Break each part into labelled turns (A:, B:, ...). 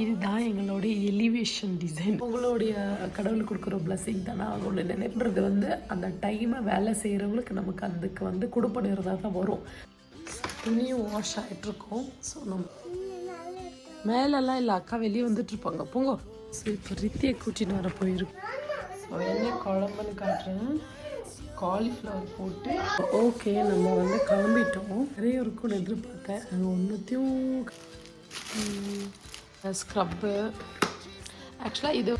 A: இதுதான் எங்களுடைய elevation design. உங்களுடைய கடவுள் கொடுக்குற பிளஸிங் தானே. ஒன்று நினைப்பது வந்து அந்த டைமை வேலை செய்கிறவங்களுக்கு நமக்கு அதுக்கு வந்து கொடுப்படுறதா தான் வரும். துணியும் வாஷ் ஆகிட்ருக்கோம். ஸோ நம்ம மேலெல்லாம் இல்லை, அக்கா வெளியே வந்துட்டுருப்பாங்க போங்க. ஸோ இப்போ ரித்தியை கூட்டின்னு வர போயிருக்கோம். ஸோ என்ன குழம்புன்னு காட்டுறேன். காலிஃப்ளவர் போட்டு ஓகே நம்ம வந்து கிளம்பிட்டோம். நிறைய இருக்கும்னு எதிர்பார்த்தேன். அங்கே ஒன்றுத்தையும் ஸ்க்ரப்பு ஆக்சுவலாக இது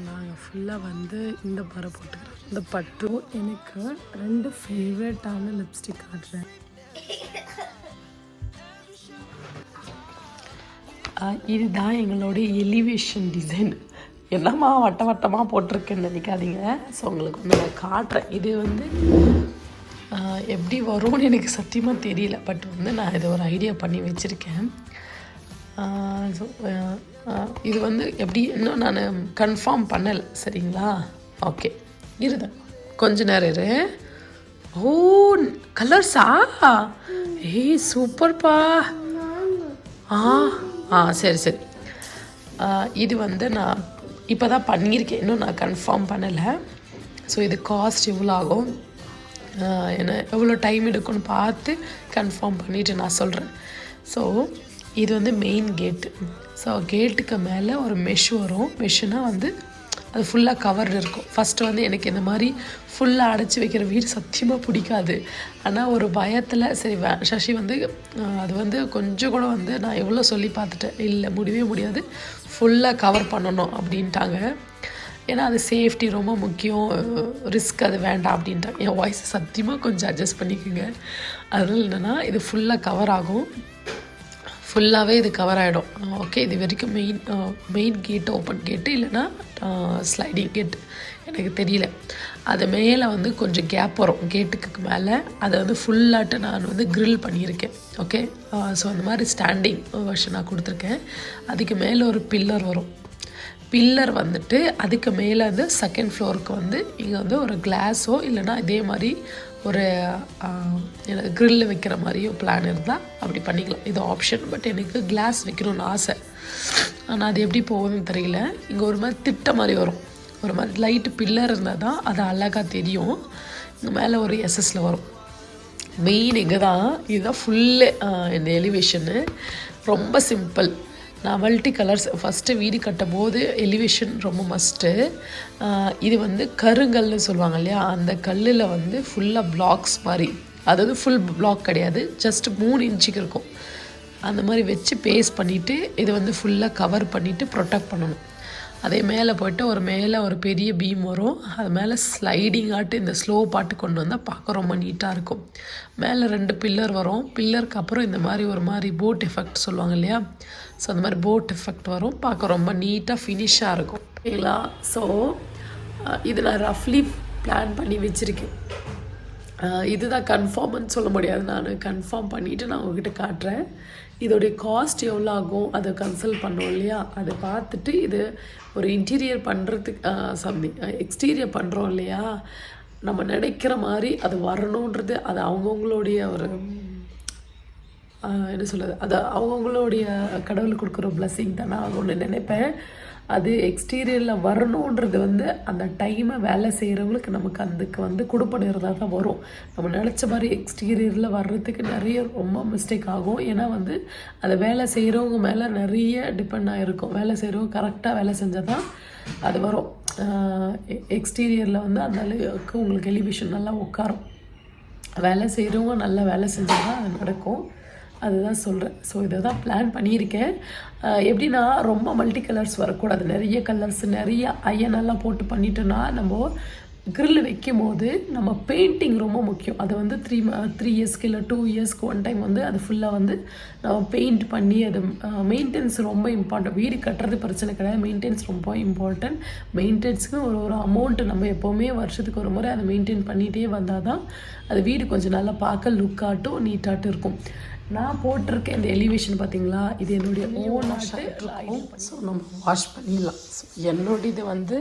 A: நாங்கள் ஃபுல்லாக வந்து இந்த பறை போட்டுக்கிறோம். இந்த பட்டு எனக்கு 2 ஃபேவரட்டான லிப்ஸ்டிக் காட்டுறேன். இதுதான் எங்களுடைய எலிவேஷன் டிசைன். என்னம்மா வட்ட வட்டமாக போட்டிருக்கேன்னு நினைக்காதீங்க. ஸோ உங்களுக்கு வந்து நான் காட்டுறேன். இது வந்து எப்படி வரும்னு எனக்கு சத்தியமாக தெரியல. பட் வந்து நான் இதை ஒரு ஐடியா பண்ணி வச்சுருக்கேன். ஸோ இது வந்து எப்படி இன்னும் நான் கன்ஃபார்ம் பண்ணலை. சரிங்களா? ஓகே இருதான் கொஞ்ச நேரம் இரு. ஓ கலர்ஸா? ஏய் சூப்பர்ப்பா. சரி சரி. இது வந்து நான் இப்போ தான் பண்ணியிருக்கேன். இன்னும் நான் கன்ஃபார்ம் பண்ணலை. ஸோ இது காஸ்ட் எவ்வளோ ஆகும், என்ன எவ்வளோ டைம் எடுக்கும்னு பார்த்து கன்ஃபார்ம் பண்ணிவிட்டு நான் சொல்கிறேன். ஸோ இது வந்து மெயின் கேட்டு. ஸோ கேட்டுக்கு மேலே ஒரு மெஷ் வரும். மெஷ்ஷுனால் வந்து அது ஃபுல்லாக கவர்டு இருக்கும். ஃபஸ்ட்டு வந்து எனக்கு இந்த மாதிரி ஃபுல்லாக அடைச்சி வைக்கிற வீடு சத்தியமாக பிடிக்காது. ஆனால் ஒரு பயத்தில் சரி சசி வந்து அது வந்து கொஞ்சம் கூட வந்து நான் எவ்வளோ சொல்லி பார்த்துட்டேன். இல்லை முடியவே முடியாது, ஃபுல்லாக கவர் பண்ணணும் அப்படின்ட்டாங்க. ஏன்னா அது சேஃப்டி ரொம்ப முக்கியம், ரிஸ்க் அது வேண்டாம் அப்படின்ட்டாங்க. என் வாய்ஸ் சத்தியமாக கொஞ்சம் அட்ஜஸ்ட் பண்ணிக்கோங்க. அதனால் என்னென்னா இது ஃபுல்லாக கவர் ஆகும், ஃபுல்லாகவே இது கவர் ஆகிடும். ஓகே இது வரைக்கும் மெயின் கேட்டு ஓப்பன் கேட்டு இல்லைன்னா ஸ்லைடிங் கேட்டு எனக்கு தெரியல. அது மேலே வந்து கொஞ்சம் கேப் வரும் கேட்டுக்கு மேலே. அதை வந்து ஃபுல்லாட்டு நான் வந்து க்ரில் பண்ணியிருக்கேன். ஓகே ஸோ அந்த மாதிரி ஸ்டாண்டிங் வெர்ஷனாக கொடுத்துருக்கேன். அதுக்கு மேலே ஒரு பில்லர் வரும். பில்லர் வந்துட்டு அதுக்கு மேலே வந்து செகண்ட் ஃப்ளோருக்கு வந்து இங்கே வந்து ஒரு கிளாஸோ இல்லைனா இதே மாதிரி ஒரு க்ரில்லு வைக்கிற மாதிரியோ பிளான் இருந்தால் அப்படி பண்ணிக்கலாம். இது ஆப்ஷன். பட் எனக்கு கிளாஸ் வைக்கணும்னு ஆசை. ஆனால் அது எப்படி போகுதுன்னு தெரியல. இங்கே ஒரு மாதிரி திட்ட மாதிரி வரும், ஒரு மாதிரி லைட்டு பில்லர் இருந்தால் தான் அது அழகாக தெரியும். இங்கே மேலே ஒரு எஸ்எஸ்ல வரும். மெயின் இங்கே தான். இதுதான் ஃபுல்லு இந்த எலிவேஷனு. ரொம்ப சிம்பிள். நான் மல்டி கலர்ஸ் ஃபஸ்ட்டு வீடு கட்டும் போது எலிவேஷன் ரொம்ப மஸ்ட்டு. இது வந்து கருங்கல்னு சொல்லுவாங்க இல்லையா, அந்த கல்லில் வந்து ஃபுல்லாக பிளாக்ஸ் மாதிரி, அதாவது ஃபுல் பிளாக் கிடையாது, ஜஸ்ட் 3 இன்ச்சுக்கு இருக்கும். அந்த மாதிரி வச்சு பேஸ்ட் பண்ணிவிட்டு இது வந்து ஃபுல்லாக கவர் பண்ணிவிட்டு ப்ரொடெக்ட் பண்ணணும். அதே மேலே போய்ட்டு மேலே ஒரு பெரிய பீம் வரும். அது மேலே ஸ்லைடிங் ஆட்டு இந்த ஸ்லோ பாட்டு கொண்டு வந்தால் பார்க்க ரொம்ப நீட்டாக இருக்கும். மேலே 2 பில்லர் வரும். பில்லருக்கு அப்புறம் இந்த மாதிரி ஒரு மாதிரி போட் எஃபெக்ட் சொல்லுவாங்க இல்லையா, ஸோ அந்த மாதிரி போட் எஃபெக்ட் வரும். பார்க்க ரொம்ப நீட்டாக ஃபினிஷாக இருக்கும். ஓகேங்களா? ஸோ இது நான் ரஃப்லி பிளான் பண்ணி வச்சுருக்கேன். இதுதான் கன்ஃபார்ம்னு சொல்ல முடியாது. நான் கன்ஃபார்ம் பண்ணிவிட்டு நான் உங்ககிட்ட காட்டுறேன். இதோடைய காஸ்ட் எவ்வளோ ஆகும் அதை கன்சல்ட் பண்ணோம் இல்லையா, அதை பார்த்துட்டு இது ஒரு இன்டீரியர் பண்ணுறதுக்கு எக்ஸ்டீரியர் பண்ணுறோம் இல்லையா, நம்ம நினைக்கிற மாதிரி அது வரணுன்றது அது அவங்கவுங்களுடைய ஒரு என்ன சொல்கிறது, அது அவங்கவுங்களுடைய கடவுள் கொடுக்குற பிளஸிங் தானே ஆகும்னு நினைப்பேன். அது எக்ஸ்டீரியரில் வரணுன்றது வந்து அந்த டைமை வேலை செய்கிறவங்களுக்கு நமக்கு அதுக்கு வந்து கொடுப்படுறதா தான் வரும். நம்ம நினச்ச மாதிரி எக்ஸ்டீரியரில் வர்றதுக்கு நிறைய ரொம்ப மிஸ்டேக் ஆகும். ஏன்னா வந்து அதை வேலை செய்கிறவங்க மேலே நிறைய டிபெண்ட் ஆகிருக்கும். வேலை செய்கிறவங்க கரெக்டாக வேலை செஞ்சால் தான் அது வரும். எக்ஸ்டீரியரில் வந்து அந்த அளவுக்கு உங்களுக்கு எலிவேஷன் நல்லா உட்காரும். வேலை செய்கிறவங்க நல்லா வேலை செஞ்சால் தான் அது நடக்கும். அதுதான் சொல்கிறேன். ஸோ இதை தான் பிளான் பண்ணியிருக்கேன். எப்படின்னா ரொம்ப மல்டி கலர்ஸ் வரக்கூடாது. நிறைய கலர்ஸ் நிறைய அயனெல்லாம் போட்டு பண்ணிட்டோன்னா நம்ம க்ரில் வைக்கும் போது நம்ம பெயிண்டிங் ரொம்ப முக்கியம். அது வந்து 3 இயர்ஸ்க்கு இல்லை 2 இயர்ஸ்க்கு ஒன் டைம் வந்து அது ஃபுல்லாக வந்து நம்ம பெயிண்ட் பண்ணி அது மெயின்டெனன்ஸ் ரொம்ப இம்பார்ட்டன்ட். வீடு கட்டுறது பிரச்சனை கிடையாது, மெயின்டெனன்ஸ் ரொம்ப இம்பார்ட்டன்ட். மெயின்டெனன்ஸுக்கு ஒரு அமௌண்ட்டு நம்ம எப்போவுமே வருஷத்துக்கு ஒரு முறை அதை மெயின்டைன் பண்ணிகிட்டே வந்தால் தான் அது வீடு கொஞ்சம் நல்லா பார்க்க லுக்காட்டும் நீட்டாட்டும் இருக்கும். நான் போட்டிருக்கேன் இந்த எலிவேஷன் பார்த்தீங்களா, இது என்னுடைய ஓன் இருக்கும். ஸோ நம்ம வாஷ் பண்ணிடலாம். ஸோ என்னோட இது வந்து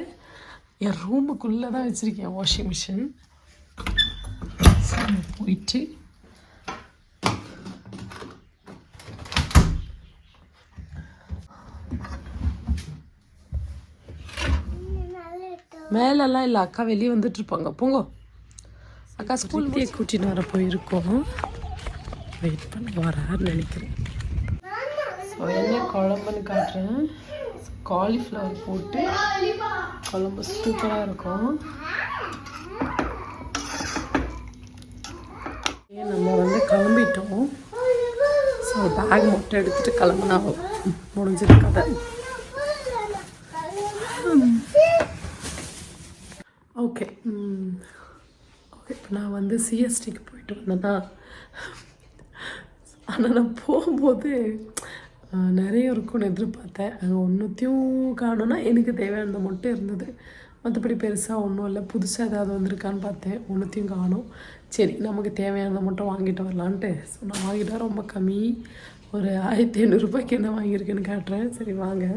A: என் ரூமுக்குள்ளே தான் வச்சுருக்கேன் வாஷிங் மிஷின். போயிட்டு மேலெல்லாம் இல்லை, அக்கா வெளியே வந்துட்டுருப்பாங்க. போங்க அக்கா. ஸ்கூல் கூட்டின்னு வர போயிருக்கோம். வெயிட் பண்ண வரான்னு நினைக்கிறேன். ஸோ என்ன குழம்புன்னு காட்டுறேன். காலிஃப்ளவர் போட்டு குழம்பு சூப்பராக இருக்கும். நம்ம வந்து கிளம்பிட்டோம். ஸோ பேக் மட்டும் எடுத்துகிட்டு கிளம்புனா முடிஞ்சிருக்காது. ஓகே ஓகே, இப்போ நான் வந்து சிஎஸ்டிக்கு போயிட்டு வந்தேன்னா, ஆனால் நான் போகும்போது நிறைய இருக்கும்னு எதிர்பார்த்தேன். அங்கே ஒன்றுத்தையும் காணோன்னா எனக்கு தேவையானது மட்டும் இருந்தது. மற்றபடி பெருசாக ஒன்றும் இல்லை. புதுசாக ஏதாவது வந்திருக்கான்னு பார்த்தேன், ஒன்றுத்தையும் காணும். சரி, நமக்கு தேவையானதை மட்டும் வாங்கிட்டு வரலான்ட்டு. ஸோ நான் வாங்கிட்டேன். ரொம்ப கம்மி, ஒரு 1500 ரூபாய்க்கு என்ன வாங்கியிருக்கேன்னு காட்டுறேன். சரி வாங்க.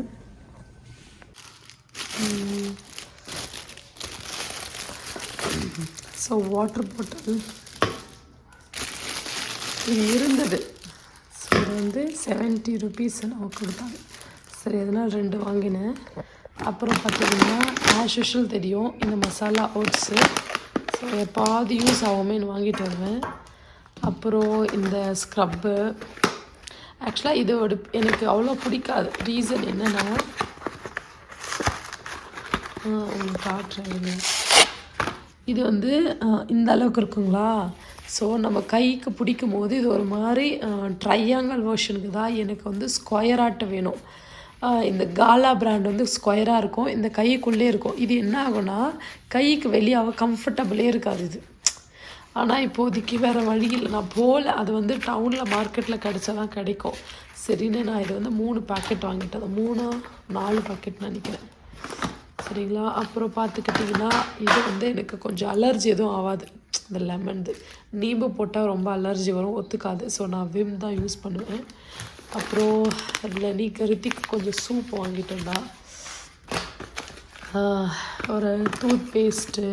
A: ஸோ வாட்டர் பாட்டில் இது இருந்தது. ஸோ இது வந்து 70 ருபீஸ் நமக்கு கொடுத்தாங்க. சரி, அதனால் 2 வாங்கினேன். அப்புறம் பார்த்திங்கன்னா ஆஸ் யூஷுவல் தெரியும் இந்த மசாலா ஓட்ஸு. ஸோ எப்பாவது யூஸ் ஆகுமேன்னு வாங்கிட்டு வருவேன். அப்புறம் இந்த ஸ்க்ரப்பு. ஆக்சுவலாக இதோட எனக்கு அவ்வளோ பிடிக்காது. ரீசன் என்னென்னா, உங்களுக்கு காட்டுறேன். இது வந்து இந்த அளவுக்கு இருக்குங்களா. ஸோ நம்ம கைக்கு பிடிக்கும் போது இது ஒரு மாதிரி ட்ரையாங்கல் வெர்ஷனுக்கு தான் எனக்கு வந்து ஸ்கொயராட்டு வேணும். இந்த காலா பிராண்ட் வந்து ஸ்கொயராக இருக்கும், இந்த கைக்குள்ளே இருக்கும். இது என்ன ஆகும்னா கைக்கு வெளியாக கம்ஃபர்டபுளே இருக்காது இது. ஆனால் இப்போதைக்கு வேறு வழியில் நான் போகல. அது வந்து டவுனில் மார்க்கெட்டில் கிடச்சா தான் கிடைக்கும். சரின்னு நான் இது வந்து 3 பாக்கெட் வாங்கிட்டேன். 3-4 பாக்கெட் நினைக்கிறேன். சரிங்களா. அப்புறம் பார்த்துக்கிட்டிங்கன்னா இது வந்து எனக்கு கொஞ்சம் அலர்ஜி எதுவும் ஆகாது. இந்த லெமன்து நீம்பு போட்டால் ரொம்ப அலர்ஜி வரும், ஒத்துக்காது. ஸோ நான் விம் தான் யூஸ் பண்ணுவேன். அப்புறம் ரித்திக்கு கொஞ்சம் சூப் வாங்கிட்டேன்டா. ஒரு டூத் பேஸ்ட்டு.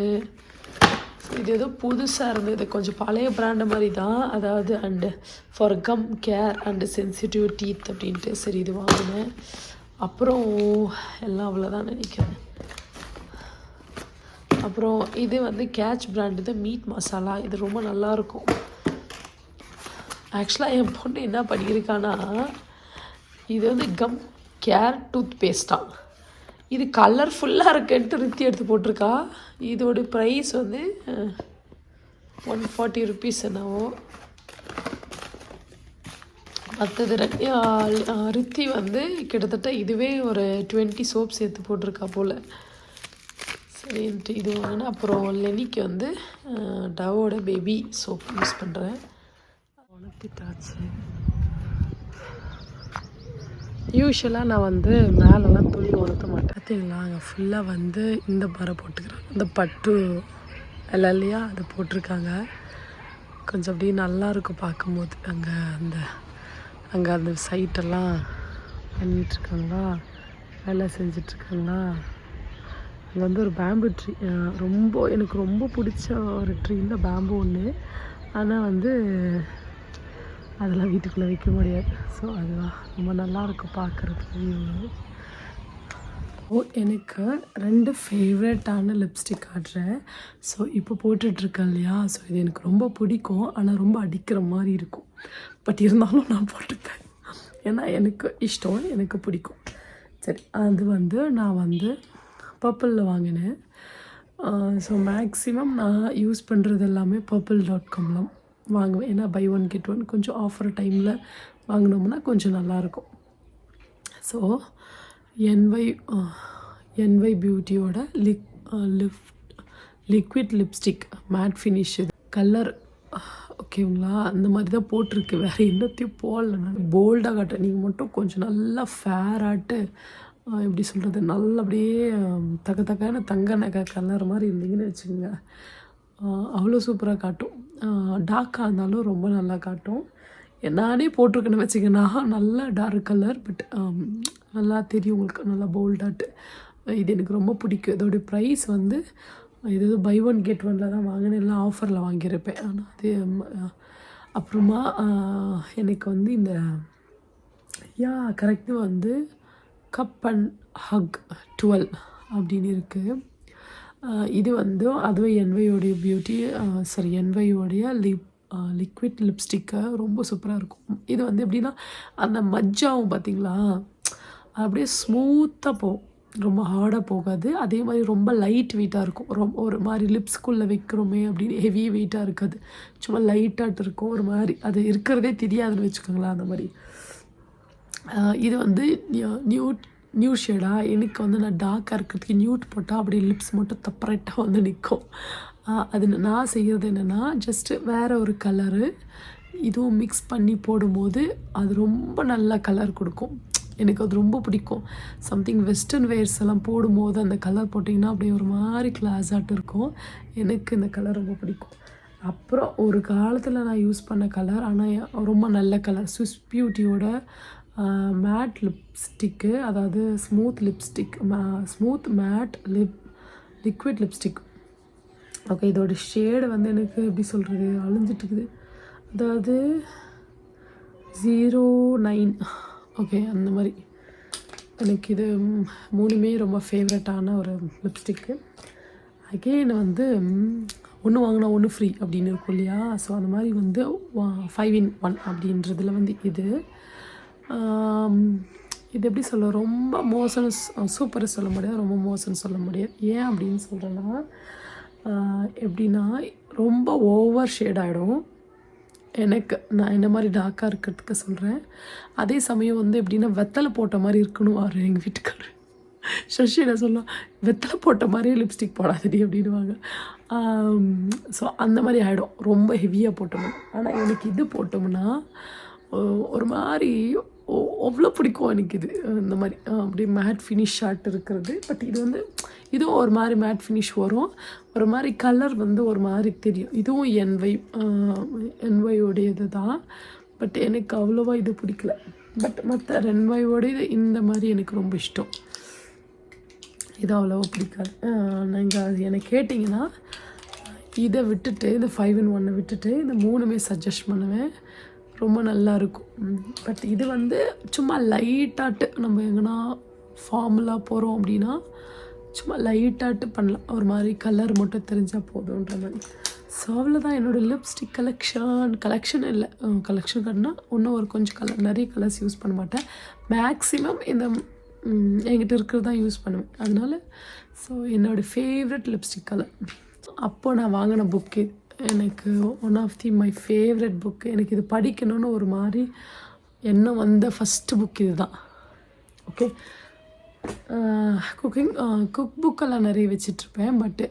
A: இது ஏதோ புதுசாக இருந்தது, கொஞ்சம் பழைய பிராண்டு மாதிரி தான். அதாவது and for come care and sensitive teeth அப்படின்ட்டு. சரி, இது வாங்கினேன். அப்புறம் எல்லாம் அவ்வளோதான் நினைக்கிறேன். அப்புறம் இது வந்து கேட்ச் பிராண்டு தான், மீட் மசாலா. இது ரொம்ப நல்லாயிருக்கும். ஆக்சுவலாக என் பொண்ணு என்ன பண்ணியிருக்கான்னா, இது வந்து கம் கேர் டூத் பேஸ்ட்டாக. இது கலர்ஃபுல்லாக இருக்குன்ட்டு ரித்தி எடுத்து போட்டிருக்கா. இதோட ப்ரைஸ் வந்து 140 ருபீஸ் என்னவோ. மற்றது ரித்தி வந்து கிட்டத்தட்ட இதுவே ஒரு 20 சோப் சேர்த்து போட்டிருக்கா போல். சரின்ட்டு இது வாங்கினா. அப்புறம் லெனிக்கு வந்து டவோட பேபி சோப் யூஸ் பண்ணுறேன். உணர்த்திட்டாச்சு. யூஸ்வலாக நான் வந்து மேலெலாம் துணி உணர்த்த மாட்டேன். பார்த்தீங்களா, அங்கே ஃபுல்லாக வந்து இந்த பறை போட்டுக்கிறாங்க. இந்த பட்டு எல்லாம் இல்லையா, அது போட்டிருக்காங்க. கொஞ்சம் அப்படியே நல்லாயிருக்கும் பார்க்கும்போது. அங்கே அந்த சைட்டெல்லாம் பண்ணிகிட்ருக்காங்களா, வேலை செஞ்சிட்ருக்காங்களா. அங்கே வந்து ஒரு பேம்பு ட்ரீ, எனக்கு ரொம்ப பிடிச்ச ஒரு ட்ரீ இந்த பேம்பு ஒன்று. ஆனால் வந்து அதெல்லாம் வீட்டுக்குள்ளே வைக்க முடியாது. ஸோ அதுதான் ரொம்ப நல்லாயிருக்கும் பார்க்குறதுக்கு. எனக்கு 2 ஃபேவரட்டான லிப்ஸ்டிக் காட்டுறேன். ஸோ இப்போ போட்டுட்ருக்கேன் இல்லையா, ஸோ இது எனக்கு ரொம்ப பிடிக்கும். ஆனால் ரொம்ப அடிக்கிற மாதிரி இருக்கும். பட் இருந்தாலும் நான் போட்டுப்பேன், ஏன்னா எனக்கு இஷ்டம், எனக்கு பிடிக்கும். சரி, அது வந்து நான் வந்து பர்பிளில் வாங்கினேன். ஸோ மேக்ஸிமம் நான் யூஸ் பண்ணுறது எல்லாமே purple.comல வாங்குவேன். ஏன்னா பை 1 get 1 கொஞ்சம் ஆஃபர் டைமில் வாங்கினோம்னா கொஞ்சம் நல்லாயிருக்கும். ஸோ NY பியூட்டியோட லிக்விட் லிப்ஸ்டிக் மேட் ஃபினிஷ். இது கலர் ஓகேங்களா, அந்த மாதிரி தான் போட்டிருக்கு. வேறு என்னத்தையும் போடல. நான் போல்டாக காட்டுறேன். நீங்கள் மட்டும் கொஞ்சம் நல்லா ஃபேராட்டு, எப்படி சொல்கிறது, நல்லா அப்படியே தக்கான தங்க நகை கலர் மாதிரி இருந்தீங்கன்னு வச்சுக்கோங்க, அவ்வளோ சூப்பராக காட்டும். டார்க்காக இருந்தாலும் ரொம்ப நல்லா காட்டும். நானே போட்டிருக்கேன்னு வச்சுக்கோங்கன்னா நல்லா டார்க் கலர், பட் நல்லா தெரியும் உங்களுக்கு, நல்லா போல்டாட்டு. இது எனக்கு ரொம்ப பிடிக்கும். இதோடைய ப்ரைஸ் வந்து இது பை 1 get 1 தான் வாங்கினேன். எல்லாம் ஆஃபரில் வாங்கியிருப்பேன். ஆனால் அது அப்புறமா எனக்கு வந்து இந்த கரெக்டாக வந்து கப் அண்ட் ஹக் 12 அப்படின்னு இருக்குது. இது வந்து அதுவே என்வையோடைய பியூட்டி சாரி என்வையோடைய லிக்விட் லிப்ஸ்டிக்கு ரொம்ப சூப்பராக இருக்கும். இது வந்து எப்படின்னா அந்த மஜ்ஜாவும் பார்த்தீங்களா அப்படியே ஸ்மூத்தாக போகும், ரொம்ப ஹார்டாக போகாது. அதே மாதிரி ரொம்ப லைட் வெயிட்டாக இருக்கும். ரொம்ப ஒரு மாதிரி லிப்ஸ்குள்ளே வைக்கிறோமே அப்படின்னு ஹெவி வெயிட்டாக இருக்காது, சும்மா லைட்டாகிட்டு இருக்கும். ஒரு மாதிரி அது இருக்கிறதே தெரியாதுன்னு வச்சுக்கோங்களேன். அந்த மாதிரி இது வந்து நியூட் ஷேடாக எனக்கு வந்து நான் டார்க்காக இருக்கிறதுக்கு நியூட் போட்டால் அப்படியே லிப்ஸ் மட்டும் செப்பரேட்டாக வந்து நிற்கும். அது நான் செய்கிறது என்னென்னா ஜஸ்ட்டு வேறு ஒரு கலரு இதுவும் மிக்ஸ் பண்ணி போடும்போது அது ரொம்ப நல்ல கலர் கொடுக்கும். எனக்கு அது ரொம்ப பிடிக்கும். சம்திங் வெஸ்டர்ன் வேர்ஸ் எல்லாம் போடும்போது அந்த கலர் போட்டிங்கன்னா அப்படியே ஒரு மாதிரி கிளாஸாட்டு இருக்கும். எனக்கு இந்த கலர் ரொம்ப பிடிக்கும். அப்புறம் ஒரு காலத்தில் நான் யூஸ் பண்ண கலர், ஆனால் ரொம்ப நல்ல கலர், ஸ்விஸ் பியூட்டியோட மேட் லிப்ஸ்டிக்கு, அதாவது smooth lipstick, smooth mat liquid lipstick. Okay, இதோட ஷேடு வந்து எனக்கு எப்படி சொல்கிறது அழிஞ்சிட்டுருக்குது, அதாவது 09. ஓகே, அந்த மாதிரி எனக்கு இது 3மே ரொம்ப ஃபேவரட்டான ஒரு லிப்ஸ்டிக்கு. அகெயின் வந்து ஒன்று வாங்கினா ஒன்று ஃப்ரீ அப்படின்னு இருக்கும் இல்லையா. ஸோ அந்த மாதிரி வந்து 5 in 1 அப்படின்றதுல வந்து இது எப்படி சொல்ல, ரொம்ப மோசம்னு சூப்பராக சொல்ல முடியாது, ரொம்ப மோசம்னு சொல்ல முடியாது. ஏன் அப்படின்னு சொல்கிறேன்னா எப்படின்னா ரொம்ப ஓவர் ஷேட் ஆகிடும் எனக்கு. நான் என்ன மாதிரி டார்க்காக இருக்கிறதுக்கு சொல்கிறேன். அதே சமயம் வந்து எப்படின்னா வெத்தலை போட்ட மாதிரி இருக்கணும் அவர் எங்கள் வீட்டுக்காரர் சஷி என்ன சொல்லலாம், வெத்தலை போட்ட மாதிரியே லிப்ஸ்டிக் போடாதடி அப்படின்வாங்க. ஸோ அந்த மாதிரி ஆகிடும் ரொம்ப ஹெவியாக போட்டோம்னா. ஆனால் எனக்கு இது போட்டோம்னா ஒரு மாதிரி அவ்வளோ பிடிக்கும் எனக்கு இது. இந்த மாதிரி அப்படியே மேட் ஃபினிஷ் ஷாட் இருக்கிறது. பட் இது வந்து இதுவும் ஒரு மாதிரி மேட் ஃபினிஷ் வரும், ஒரு மாதிரி கலர் வந்து ஒரு மாதிரி தெரியும். இதுவும் என்வையோடையது தான். பட் எனக்கு அவ்வளோவா இது பிடிக்கல. பட் மற்ற என்வையோடைய இந்த மாதிரி எனக்கு ரொம்ப இஷ்டம். இது அவ்வளோவா பிடிக்காது. நீங்கள் அது எனக்கு கேட்டிங்கன்னா இதை விட்டுட்டு இந்த 5 in 1 விட்டுட்டு இந்த 3மே சஜஸ்ட் பண்ணுவேன். ரொம்ப நல்லாயிருக்கும். பட் இது வந்து சும்மா லைட்டாட்டு நம்ம எங்கன்னா ஃபார்முலாக போகிறோம் அப்படின்னா சும்மா லைட்டாட்டு பண்ணலாம், ஒரு மாதிரி கலர் மட்டும் தெரிஞ்சால் போதுன்ற மாதிரி. ஸோ அவ்வளோதான் என்னோடய லிப்ஸ்டிக் கலெக்ஷன் இல்லை, கலெக்ஷன் கட்டினா இன்னும் ஒரு கொஞ்சம் கலர், நிறைய கலர்ஸ் யூஸ் பண்ண மாட்டேன். மேக்ஸிமம் இந்த என்கிட்ட இருக்கிறது தான் யூஸ் பண்ணுவேன். அதனால ஸோ என்னோடய ஃபேவரட் லிப்ஸ்டிக் கலர். அப்போது நான் வாங்கின புக்கு எனக்கு one of my favourite book. எனக்கு இது படிக்கணும்னு ஒரு மாதிரி எண்ணம் வந்த ஃபஸ்ட்டு புக் இது தான். ஓகே, குக் புக்கெல்லாம் நிறைய வச்சிட்ருப்பேன். பட்டு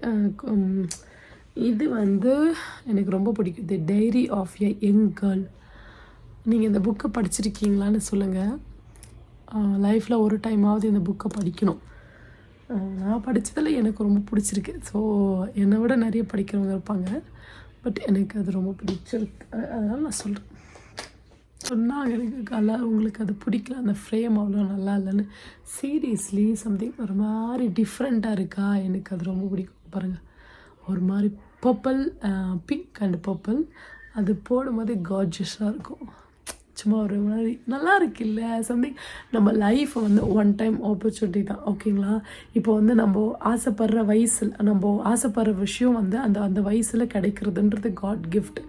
A: இது வந்து எனக்கு ரொம்ப பிடிக்கும். The diary of a young girl. நீங்கள் இந்த புக்கை படிச்சிருக்கீங்களான்னு சொல்லுங்கள். லைஃப்பில் ஒரு டைமாவது இந்த புக்கை படிக்கணும். நான் படித்ததில் எனக்கு ரொம்ப பிடிச்சிருக்கு. ஸோ என்னை விட நிறைய படிக்கிறவங்க இருப்பாங்க, பட் எனக்கு அது ரொம்ப பிடிச்சிருக்கு. அதனால் நான் சொல்கிறேன். சொன்னாங்க எனக்கு கலர் உங்களுக்கு அது பிடிக்கல, அந்த ஃப்ரேம் அவ்வளோ நல்லா இல்லைன்னு. சீரியஸ்லி சம்திங் ஒரு மாதிரி டிஃப்ரெண்ட்டாக இருக்கா, எனக்கு அது ரொம்ப பிடிக்கும். பாருங்கள், ஒரு மாதிரி பர்பிள், பிங்க் அண்ட் பர்பிள், அது போடும்போது கார்ஜியஸாக இருக்கும். சும்மா ஒரு மாதிரி நல்லா இருக்குல்ல. சம்திங் நம்ம லைஃப்பை வந்து ஒன் டைம் ஆப்பர்ச்சுனிட்டி தான், ஓகேங்களா. இப்போ வந்து நம்ம ஆசைப்படுற வயசில் நம்ம ஆசைப்படுற விஷயம் வந்து அந்த வயசில் கிடைக்கிறதுன்றது காட் கிஃப்ட்.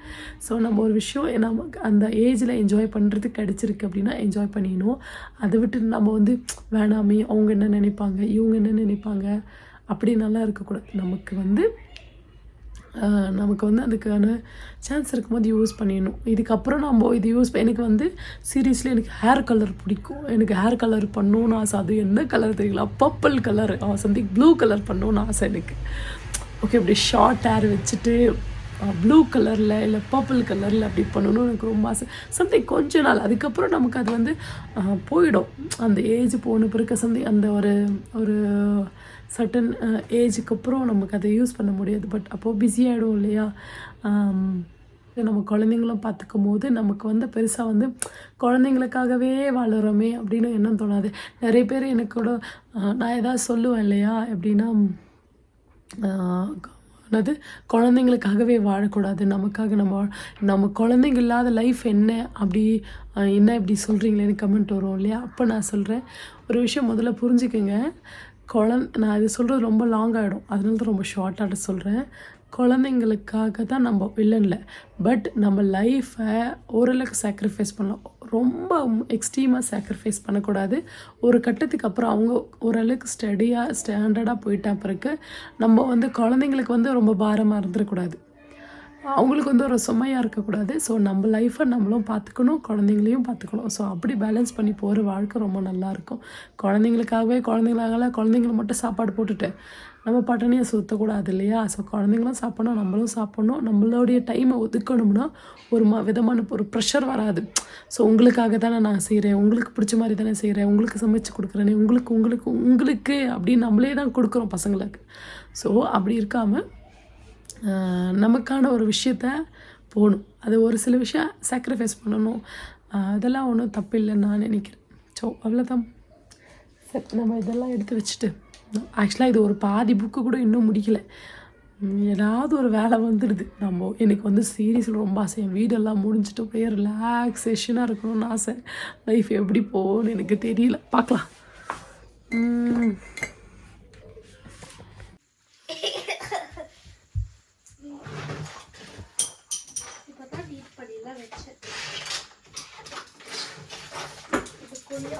A: ஸோ நம்ம ஒரு விஷயம் நமக்கு அந்த ஏஜில் என்ஜாய் பண்ணுறது கிடச்சிருக்கு அப்படின்னா என்ஜாய் பண்ணிடணும். அதை விட்டு நம்ம வந்து வேணாமே, அவங்க என்ன நினைப்பாங்க, இவங்க என்ன நினைப்பாங்க அப்படி நல்லா இருக்கக்கூடாது. நமக்கு வந்து அதுக்கான சான்ஸ் இருக்கும்போது யூஸ் பண்ணிடணும். இதுக்கப்புறம் நம்ம இது எனக்கு வந்து சீரியஸ்லி எனக்கு ஹேர் கலர் பிடிக்கும். எனக்கு ஹேர் கலர் பண்ணணுன்னு ஆசை. அது என்ன கலர் தெரியுங்களா, purple colour, something blue colour பண்ணணுன்னு ஆசை எனக்கு. ஓகே, அப்படி ஷார்ட் ஹேர் வச்சுட்டு ப்ளூ கலரில் இல்லை பர்பிள் கலரில் அப்படி பண்ணணும்னு எனக்கு ரொம்ப ஆசை. சம்திங் கொஞ்ச நாள், அதுக்கப்புறம் நமக்கு அது வந்து போயிடும். அந்த ஏஜ் போன பிறகு சம்திங் அந்த ஒரு சர்டன் ஏஜுக்கு அப்புறம் நமக்கு அதை யூஸ் பண்ண முடியாது. பட் அப்போது பிஸி ஆகிடும் இல்லையா. நம்ம குழந்தைங்களும் பார்த்துக்கும் போது நமக்கு வந்து பெருசாக வந்து குழந்தைங்களுக்காகவே வாழுறோமே அப்படின்னு எண்ணம் தோணாது. நிறைய பேர் எனக்கு கூட நான் எதாவது சொல்லுவேன் இல்லையா, எப்படின்னா அதாவது குழந்தைங்களுக்காகவே வாழக்கூடாது, நமக்காக நம்ம குழந்தைங்க இல்லாத லைஃப் என்ன அப்படி என்ன இப்படி சொல்கிறீங்களேன்னு கமெண்ட் வரும் இல்லையா. அப்போ நான் சொல்கிறேன், ஒரு விஷயம் முதல்ல புரிஞ்சுக்கோங்க. நான் இது சொல்கிறது ரொம்ப லாங் ஆகிடும், அதனால தான் ரொம்ப ஷார்ட்டாக சொல்கிறேன். குழந்தைங்களுக்காக தான் நம்ம வில்லன்ல, பட் நம்ம லைஃப்பை ஓரளவுக்கு சாக்ரிஃபைஸ் பண்ணலாம். ரொம்ப எக்ஸ்ட்ரீமாக சாக்ரிஃபைஸ் பண்ணக்கூடாது. ஒரு கட்டத்துக்கு அப்புறம் அவங்க ஓரளவுக்கு ஸ்டாண்டர்டாக போயிட்டா பிறகு நம்ம வந்து குழந்தைங்களுக்கு வந்து ரொம்ப பாரமாக இருந்துடக்கூடாது, அவங்களுக்கு வந்து ஒரு சுமையாக இருக்கக்கூடாது. ஸோ நம்ம லைஃப்பை நம்மளும் பார்த்துக்கணும், குழந்தைங்களையும் பார்த்துக்கணும். ஸோ அப்படி பேலன்ஸ் பண்ணி போகிற வாழ்க்கை ரொம்ப நல்லாயிருக்கும். குழந்தைங்களை மட்டும் சாப்பாடு போட்டுட்டு நம்ம பட்டினியை சுற்றக்கூடாது இல்லையா? ஸோ குழந்தைங்களும் சாப்பிட்ணும், நம்மளும் சாப்பிட்ணும். நம்மளுடைய டைமை ஒதுக்கணும்னா ஒரு விதமான ஒரு ப்ரெஷர் வராது. ஸோ உங்களுக்காக தானே நான் செய்கிறேன், உங்களுக்கு பிடிச்ச மாதிரி தானே செய்கிறேன், உங்களுக்கு சமைச்சு கொடுக்குறேனே, உங்களுக்கு அப்படின்னு நம்மளே தான் கொடுக்குறோம் பசங்களுக்கு. ஸோ அப்படி இருக்காமல் நமக்கான ஒரு விஷயத்த போகணும். அது ஒரு சில விஷயம் சாக்ரிஃபைஸ் பண்ணணும். அதெல்லாம் ஒன்றும் தப்பு இல்லைன்னு நான் நினைக்கிறேன். ஸோ அவ்வளோதான். சரி, நம்ம இதெல்லாம் எடுத்து வச்சுட்டு, ஆக்சுவலாக இது ஒரு பாதி புக்கு கூட இன்னும் முடிக்கல. ஏதாவது ஒரு வேலை வந்துடுது. எனக்கு வந்து சீரியஸில் ரொம்ப ஆசை, என் வீடெல்லாம் முடிஞ்சிட்டு போய் ரிலாக்ஸேஷனாக இருக்கணும்னு ஆசை. லைஃப் எப்படி போகும்னு எனக்கு தெரியல, பார்க்கலாம்.
B: வச்சேன். இதுக்குள்ள